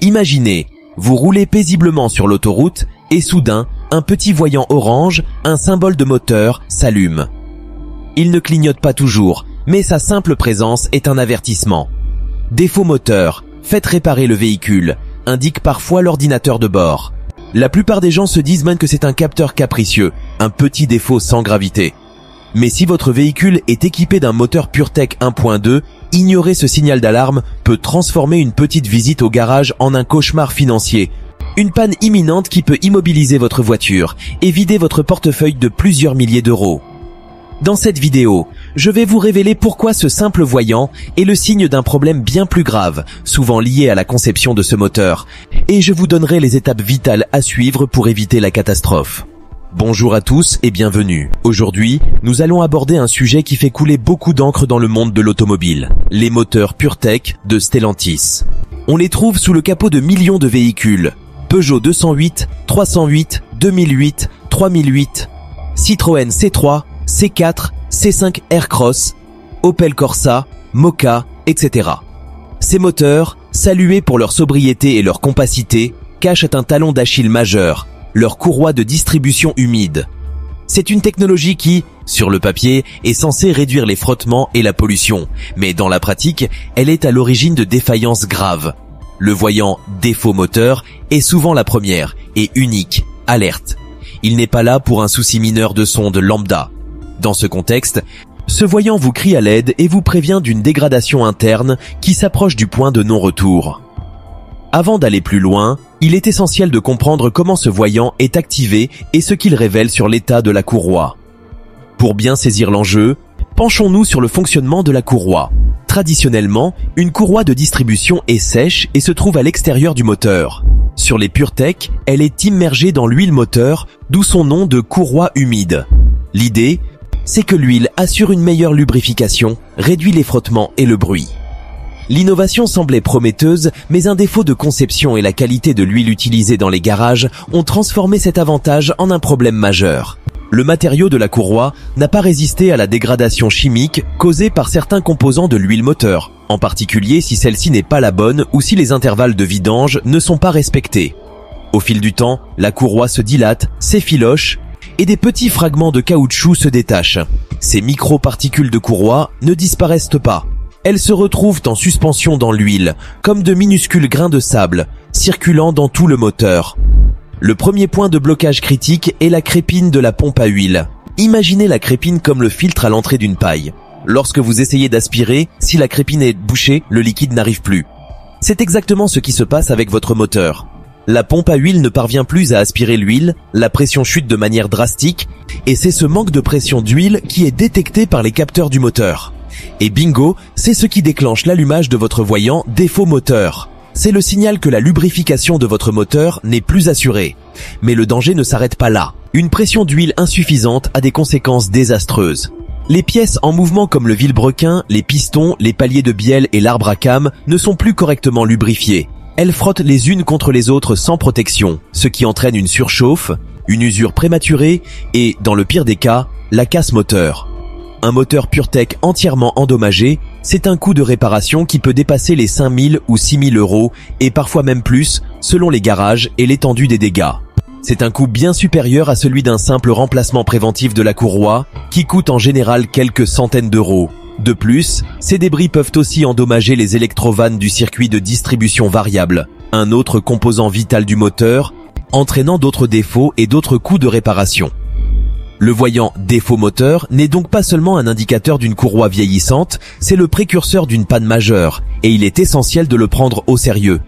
Imaginez, vous roulez paisiblement sur l'autoroute et soudain, un petit voyant orange, un symbole de moteur, s'allume. Il ne clignote pas toujours, mais sa simple présence est un avertissement. Défaut moteur, faites réparer le véhicule, indique parfois l'ordinateur de bord. La plupart des gens se disent même que c'est un capteur capricieux, un petit défaut sans gravité. Mais si votre véhicule est équipé d'un moteur PureTech 1.2, ignorer ce signal d'alarme peut transformer une petite visite au garage en un cauchemar financier. Une panne imminente qui peut immobiliser votre voiture et vider votre portefeuille de plusieurs milliers d'euros. Dans cette vidéo, je vais vous révéler pourquoi ce simple voyant est le signe d'un problème bien plus grave, souvent lié à la conception de ce moteur, et je vous donnerai les étapes vitales à suivre pour éviter la catastrophe. Bonjour à tous et bienvenue. Aujourd'hui, nous allons aborder un sujet qui fait couler beaucoup d'encre dans le monde de l'automobile, les moteurs PureTech de Stellantis. On les trouve sous le capot de millions de véhicules, Peugeot 208, 308, 2008, 3008, Citroën C3, C4, C5 Aircross, Opel Corsa, Mokka, etc. Ces moteurs, salués pour leur sobriété et leur compacité, cachent un talon d'Achille majeur, leur courroie de distribution humide. C'est une technologie qui, sur le papier, est censée réduire les frottements et la pollution, mais dans la pratique, elle est à l'origine de défaillances graves. Le voyant défaut moteur est souvent la première et unique alerte. Il n'est pas là pour un souci mineur de sonde lambda. Dans ce contexte, ce voyant vous crie à l'aide et vous prévient d'une dégradation interne qui s'approche du point de non-retour. Avant d'aller plus loin, il est essentiel de comprendre comment ce voyant est activé et ce qu'il révèle sur l'état de la courroie. Pour bien saisir l'enjeu, penchons-nous sur le fonctionnement de la courroie. Traditionnellement, une courroie de distribution est sèche et se trouve à l'extérieur du moteur. Sur les PureTech, elle est immergée dans l'huile moteur, d'où son nom de courroie humide. L'idée, c'est que l'huile assure une meilleure lubrification, réduit les frottements et le bruit. L'innovation semblait prometteuse, mais un défaut de conception et la qualité de l'huile utilisée dans les garages ont transformé cet avantage en un problème majeur. Le matériau de la courroie n'a pas résisté à la dégradation chimique causée par certains composants de l'huile moteur, en particulier si celle-ci n'est pas la bonne ou si les intervalles de vidange ne sont pas respectés. Au fil du temps, la courroie se dilate, s'effiloche, et des petits fragments de caoutchouc se détachent. Ces micro-particules de courroie ne disparaissent pas. Elles se retrouvent en suspension dans l'huile, comme de minuscules grains de sable, circulant dans tout le moteur. Le premier point de blocage critique est la crépine de la pompe à huile. Imaginez la crépine comme le filtre à l'entrée d'une paille. Lorsque vous essayez d'aspirer, si la crépine est bouchée, le liquide n'arrive plus. C'est exactement ce qui se passe avec votre moteur. La pompe à huile ne parvient plus à aspirer l'huile, la pression chute de manière drastique, et c'est ce manque de pression d'huile qui est détecté par les capteurs du moteur. Et bingo, c'est ce qui déclenche l'allumage de votre voyant défaut moteur. C'est le signal que la lubrification de votre moteur n'est plus assurée. Mais le danger ne s'arrête pas là. Une pression d'huile insuffisante a des conséquences désastreuses. Les pièces en mouvement comme le vilebrequin, les pistons, les paliers de bielle et l'arbre à cames ne sont plus correctement lubrifiés. Elles frottent les unes contre les autres sans protection, ce qui entraîne une surchauffe, une usure prématurée et, dans le pire des cas, la casse moteur. Un moteur PureTech entièrement endommagé, c'est un coût de réparation qui peut dépasser les 5 000 ou 6 000 euros et parfois même plus selon les garages et l'étendue des dégâts. C'est un coût bien supérieur à celui d'un simple remplacement préventif de la courroie qui coûte en général quelques centaines d'euros. De plus, ces débris peuvent aussi endommager les électrovannes du circuit de distribution variable, un autre composant vital du moteur, entraînant d'autres défauts et d'autres coûts de réparation. Le voyant défaut moteur n'est donc pas seulement un indicateur d'une courroie vieillissante, c'est le précurseur d'une panne majeure, et il est essentiel de le prendre au sérieux.